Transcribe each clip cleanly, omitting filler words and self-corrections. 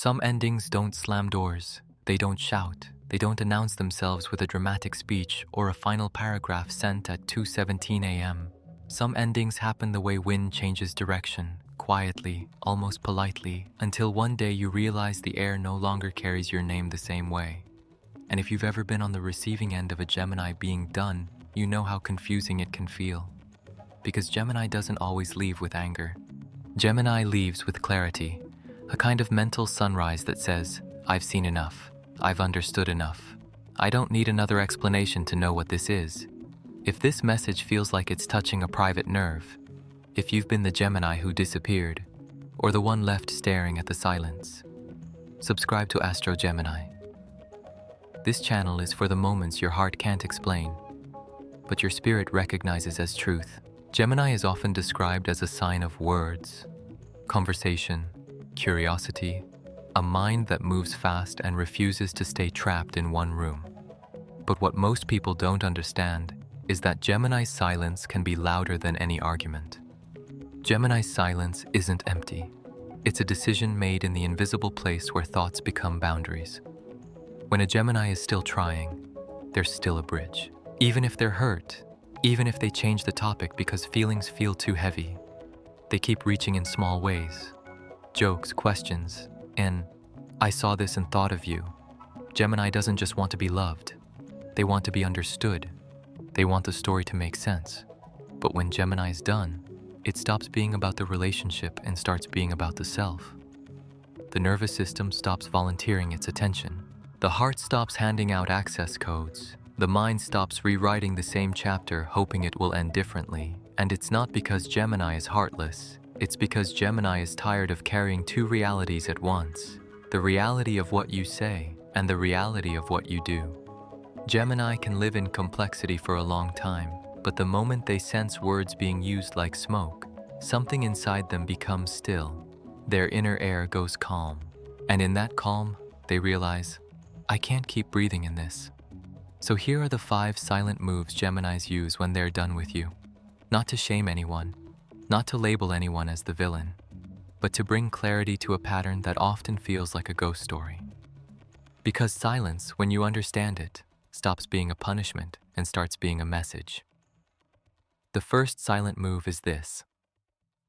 Some endings don't slam doors, they don't shout, they don't announce themselves with a dramatic speech or a final paragraph sent at 2:17 a.m. Some endings happen the way wind changes direction, quietly, almost politely, until one day you realize the air no longer carries your name the same way. And if you've ever been on the receiving end of a Gemini being done, you know how confusing it can feel. Because Gemini doesn't always leave with anger. Gemini leaves with clarity, a kind of mental sunrise that says, I've seen enough, I've understood enough. I don't need another explanation to know what this is. If this message feels like it's touching a private nerve, if you've been the Gemini who disappeared, or the one left staring at the silence, subscribe to Astro Gemini. This channel is for the moments your heart can't explain, but your spirit recognizes as truth. Gemini is often described as a sign of words, conversation, curiosity, a mind that moves fast and refuses to stay trapped in one room. But what most people don't understand is that Gemini's silence can be louder than any argument. Gemini's silence isn't empty. It's a decision made in the invisible place where thoughts become boundaries. When a Gemini is still trying, there's still a bridge. Even if they're hurt, even if they change the topic because feelings feel too heavy, they keep reaching in small ways. Jokes, questions, and I saw this and thought of you. Gemini doesn't just want to be loved. They want to be understood. They want the story to make sense. But when Gemini's done, it stops being about the relationship and starts being about the self. The nervous system stops volunteering its attention. The heart stops handing out access codes. The mind stops rewriting the same chapter hoping it will end differently. And it's not because Gemini is heartless. It's because Gemini is tired of carrying two realities at once. The reality of what you say and the reality of what you do. Gemini can live in complexity for a long time, but the moment they sense words being used like smoke, something inside them becomes still. Their inner air goes calm. And in that calm, they realize, I can't keep breathing in this. So here are the 5 silent moves Geminis use when they're done with you. Not to shame anyone, not to label anyone as the villain, but to bring clarity to a pattern that often feels like a ghost story. Because silence, when you understand it, stops being a punishment and starts being a message. The first silent move is this.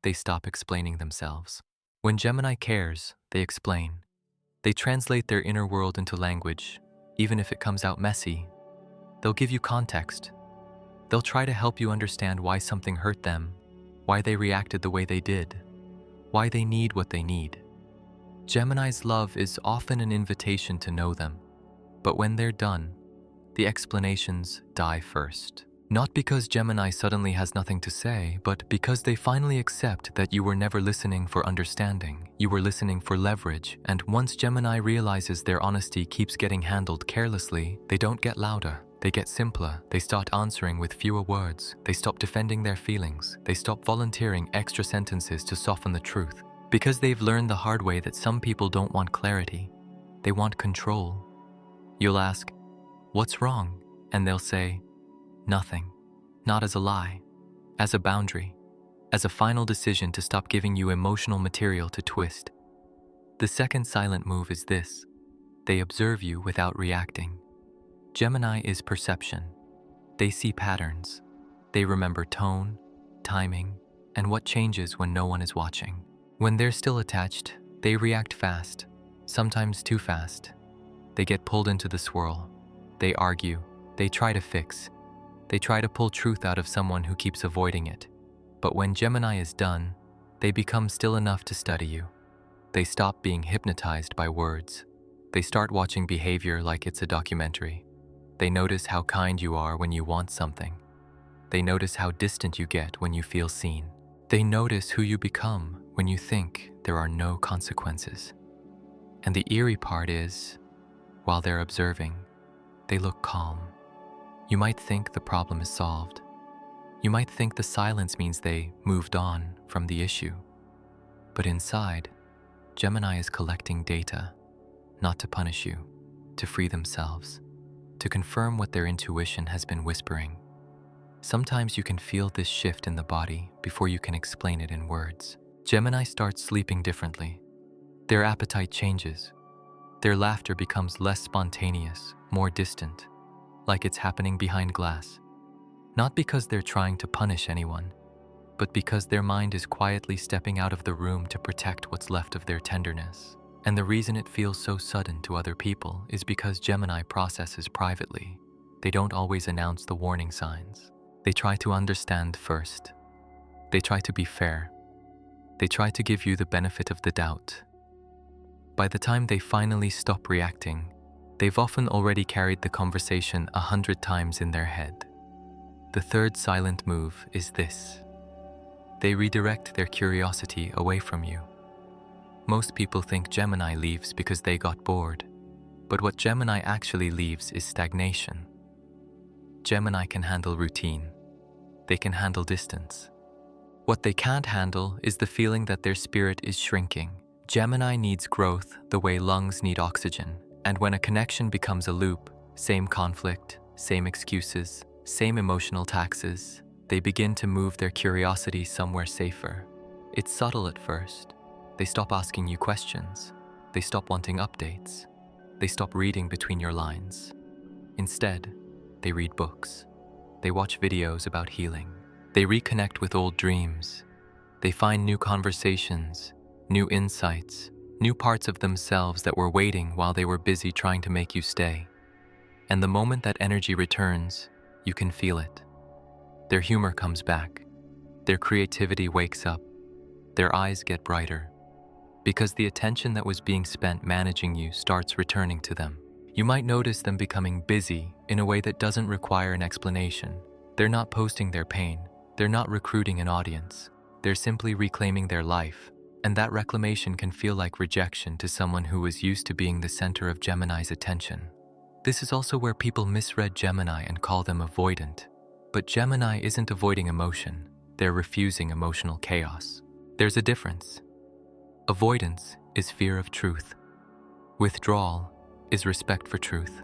They stop explaining themselves. When Gemini cares, they explain. They translate their inner world into language, even if it comes out messy. They'll give you context. They'll try to help you understand why something hurt them, why they reacted the way they did, why they need what they need. Gemini's love is often an invitation to know them, but when they're done, the explanations die first. Not because Gemini suddenly has nothing to say, but because they finally accept that you were never listening for understanding. You were listening for leverage, and once Gemini realizes their honesty keeps getting handled carelessly, they don't get louder. They get simpler. They start answering with fewer words. They stop defending their feelings. They stop volunteering extra sentences to soften the truth. Because they've learned the hard way that some people don't want clarity. They want control. You'll ask, what's wrong? And they'll say, nothing. Not as a lie, as a boundary, as a final decision to stop giving you emotional material to twist. The second silent move is this. They observe you without reacting. Gemini is perception. They see patterns. They remember tone, timing, and what changes when no one is watching. When they're still attached, they react fast, sometimes too fast. They get pulled into the swirl. They argue. They try to fix. They try to pull truth out of someone who keeps avoiding it. But when Gemini is done, they become still enough to study you. They stop being hypnotized by words. They start watching behavior like it's a documentary. They notice how kind you are when you want something. They notice how distant you get when you feel seen. They notice who you become when you think there are no consequences. And the eerie part is, while they're observing, they look calm. You might think the problem is solved. You might think the silence means they moved on from the issue. But inside, Gemini is collecting data, not to punish you, to free themselves, to confirm what their intuition has been whispering. Sometimes you can feel this shift in the body before you can explain it in words. Gemini starts sleeping differently. Their appetite changes. Their laughter becomes less spontaneous, more distant, like it's happening behind glass. Not because they're trying to punish anyone, but because their mind is quietly stepping out of the room to protect what's left of their tenderness. And the reason it feels so sudden to other people is because Gemini processes privately. They don't always announce the warning signs. They try to understand first. They try to be fair. They try to give you the benefit of the doubt. By the time they finally stop reacting, they've often already carried the conversation 100 times in their head. The third silent move is this. They redirect their curiosity away from you. Most people think Gemini leaves because they got bored, but what Gemini actually leaves is stagnation. Gemini can handle routine. They can handle distance. What they can't handle is the feeling that their spirit is shrinking. Gemini needs growth the way lungs need oxygen, and when a connection becomes a loop, same conflict, same excuses, same emotional taxes, they begin to move their curiosity somewhere safer. It's subtle at first. They stop asking you questions. They stop wanting updates. They stop reading between your lines. Instead, they read books. They watch videos about healing. They reconnect with old dreams. They find new conversations, new insights, new parts of themselves that were waiting while they were busy trying to make you stay. And the moment that energy returns, you can feel it. Their humor comes back. Their creativity wakes up. Their eyes get brighter. Because the attention that was being spent managing you starts returning to them. You might notice them becoming busy in a way that doesn't require an explanation. They're not posting their pain. They're not recruiting an audience. They're simply reclaiming their life. And that reclamation can feel like rejection to someone who was used to being the center of Gemini's attention. This is also where people misread Gemini and call them avoidant. But Gemini isn't avoiding emotion. They're refusing emotional chaos. There's a difference. Avoidance is fear of truth. Withdrawal is respect for truth.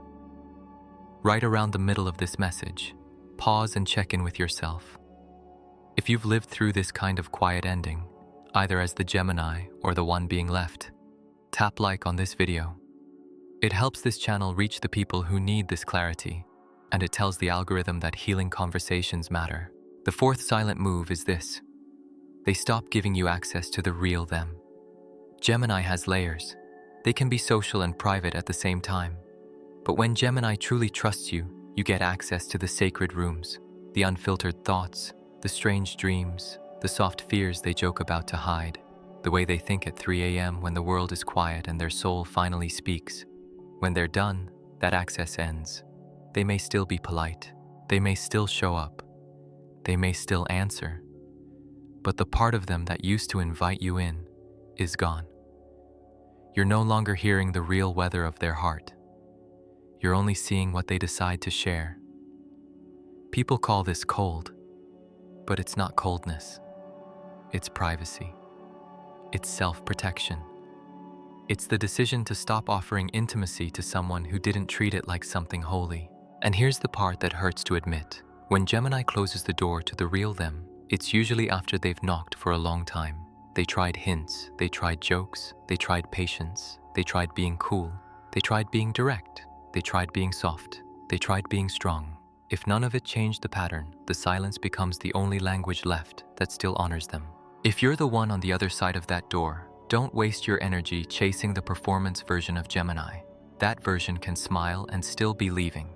Right around the middle of this message, pause and check in with yourself. If you've lived through this kind of quiet ending, either as the Gemini or the one being left, tap like on this video. It helps this channel reach the people who need this clarity, and it tells the algorithm that healing conversations matter. The fourth silent move is this. They stop giving you access to the real them. Gemini has layers. They can be social and private at the same time. But when Gemini truly trusts you, you get access to the sacred rooms, the unfiltered thoughts, the strange dreams, the soft fears they joke about to hide, the way they think at 3 a.m. when the world is quiet and their soul finally speaks. When they're done, that access ends. They may still be polite. They may still show up. They may still answer. But the part of them that used to invite you in is gone. You're no longer hearing the real weather of their heart. You're only seeing what they decide to share. People call this cold, but it's not coldness. It's privacy. It's self-protection. It's the decision to stop offering intimacy to someone who didn't treat it like something holy. And here's the part that hurts to admit. When Gemini closes the door to the real them, it's usually after they've knocked for a long time. They tried hints, they tried jokes, they tried patience, they tried being cool, they tried being direct, they tried being soft, they tried being strong. If none of it changed the pattern, the silence becomes the only language left that still honors them. If you're the one on the other side of that door, don't waste your energy chasing the performance version of Gemini. That version can smile and still be leaving.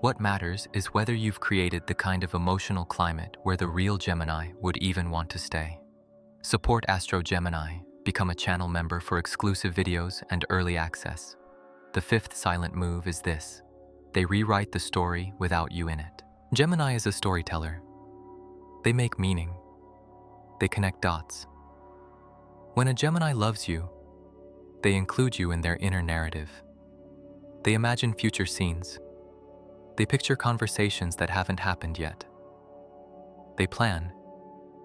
What matters is whether you've created the kind of emotional climate where the real Gemini would even want to stay. Support Astro Gemini. Become a channel member for exclusive videos and early access. The fifth silent move is this. They rewrite the story without you in it. Gemini is a storyteller. They make meaning. They connect dots. When a Gemini loves you, they include you in their inner narrative. They imagine future scenes. They picture conversations that haven't happened yet. They plan,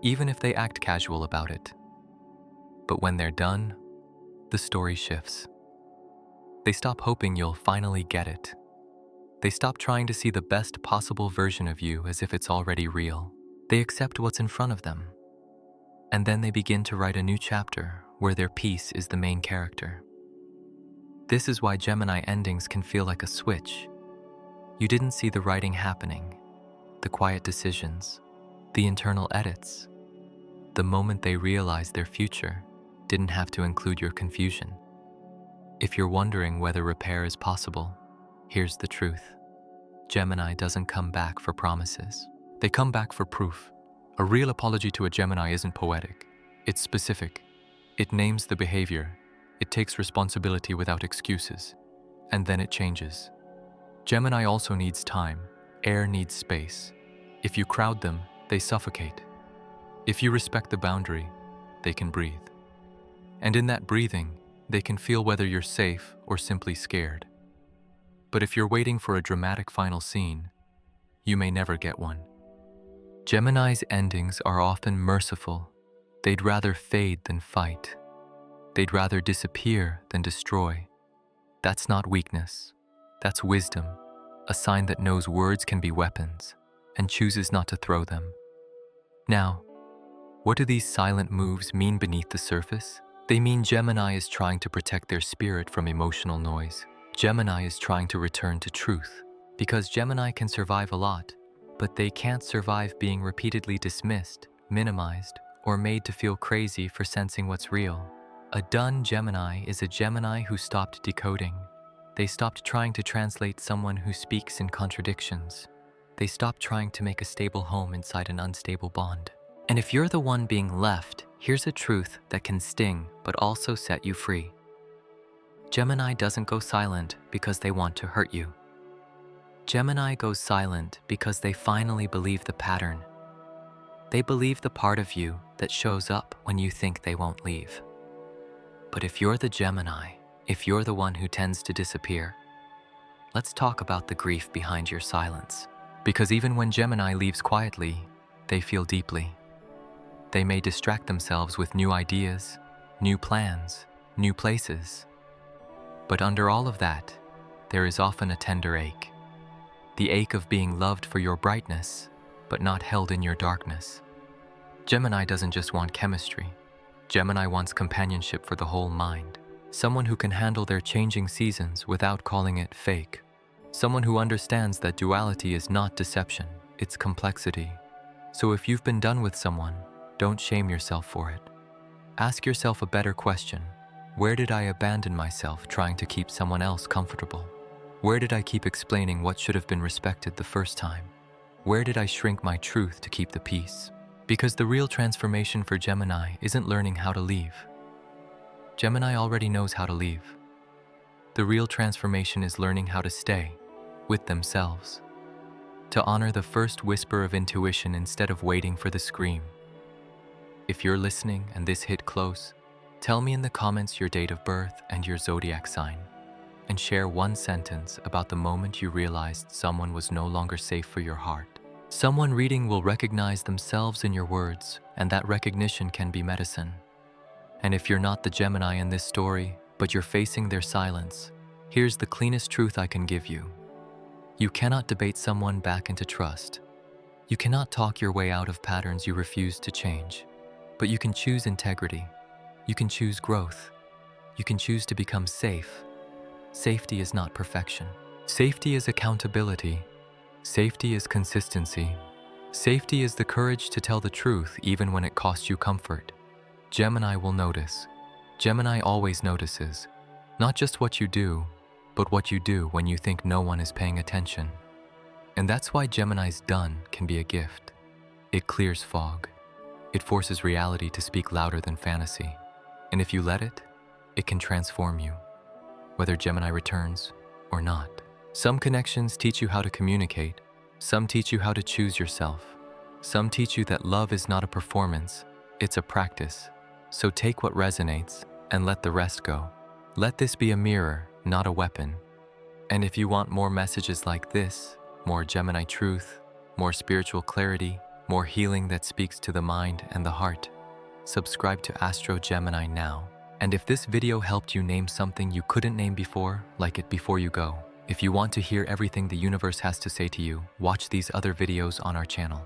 even if they act casual about it. But when they're done, the story shifts. They stop hoping you'll finally get it. They stop trying to see the best possible version of you as if it's already real. They accept what's in front of them. And then they begin to write a new chapter where their peace is the main character. This is why Gemini endings can feel like a switch. You didn't see the writing happening, the quiet decisions, the internal edits. The moment they realized their future didn't have to include your confusion. If you're wondering whether repair is possible, here's the truth. Gemini doesn't come back for promises. They come back for proof. A real apology to a Gemini isn't poetic. It's specific. It names the behavior. It takes responsibility without excuses. And then it changes. Gemini also needs time. Air needs space. If you crowd them, they suffocate. If you respect the boundary, they can breathe. And in that breathing, they can feel whether you're safe or simply scared. But if you're waiting for a dramatic final scene, you may never get one. Gemini's endings are often merciful. They'd rather fade than fight. They'd rather disappear than destroy. That's not weakness. That's wisdom, a sign that knows words can be weapons and chooses not to throw them. Now, what do these silent moves mean beneath the surface? They mean Gemini is trying to protect their spirit from emotional noise. Gemini is trying to return to truth, because Gemini can survive a lot, but they can't survive being repeatedly dismissed, minimized, or made to feel crazy for sensing what's real. A done Gemini is a Gemini who stopped decoding. They stopped trying to translate someone who speaks in contradictions. They stopped trying to make a stable home inside an unstable bond. And if you're the one being left, here's a truth that can sting but also set you free. Gemini doesn't go silent because they want to hurt you. Gemini goes silent because they finally believe the pattern. They believe the part of you that shows up when you think they won't leave. But if you're the Gemini, if you're the one who tends to disappear, let's talk about the grief behind your silence. Because even when Gemini leaves quietly, they feel deeply. They may distract themselves with new ideas, new plans, new places. But under all of that, there is often a tender ache. The ache of being loved for your brightness, but not held in your darkness. Gemini doesn't just want chemistry. Gemini wants companionship for the whole mind. Someone who can handle their changing seasons without calling it fake. Someone who understands that duality is not deception, it's complexity. So if you've been done with someone, don't shame yourself for it. Ask yourself a better question. Where did I abandon myself trying to keep someone else comfortable? Where did I keep explaining what should have been respected the first time? Where did I shrink my truth to keep the peace? Because the real transformation for Gemini isn't learning how to leave. Gemini already knows how to leave. The real transformation is learning how to stay with themselves. To honor the first whisper of intuition instead of waiting for the scream. If you're listening and this hit close, tell me in the comments your date of birth and your zodiac sign, and share one sentence about the moment you realized someone was no longer safe for your heart. Someone reading will recognize themselves in your words, and that recognition can be medicine. And if you're not the Gemini in this story, but you're facing their silence, here's the cleanest truth I can give you. You cannot debate someone back into trust. You cannot talk your way out of patterns you refuse to change. But you can choose integrity. You can choose growth. You can choose to become safe. Safety is not perfection. Safety is accountability. Safety is consistency. Safety is the courage to tell the truth even when it costs you comfort. Gemini will notice. Gemini always notices. Not just what you do, but what you do when you think no one is paying attention. And that's why Gemini's done can be a gift. It clears fog. It forces reality to speak louder than fantasy. And if you let it, it can transform you, whether Gemini returns or not. Some connections teach you how to communicate. Some teach you how to choose yourself. Some teach you that love is not a performance, it's a practice. So take what resonates and let the rest go. Let this be a mirror, not a weapon. And if you want more messages like this, more Gemini truth, more spiritual clarity, more healing that speaks to the mind and the heart, subscribe to Astro Gemini now. And if this video helped you name something you couldn't name before, like it before you go. If you want to hear everything the universe has to say to you, watch these other videos on our channel.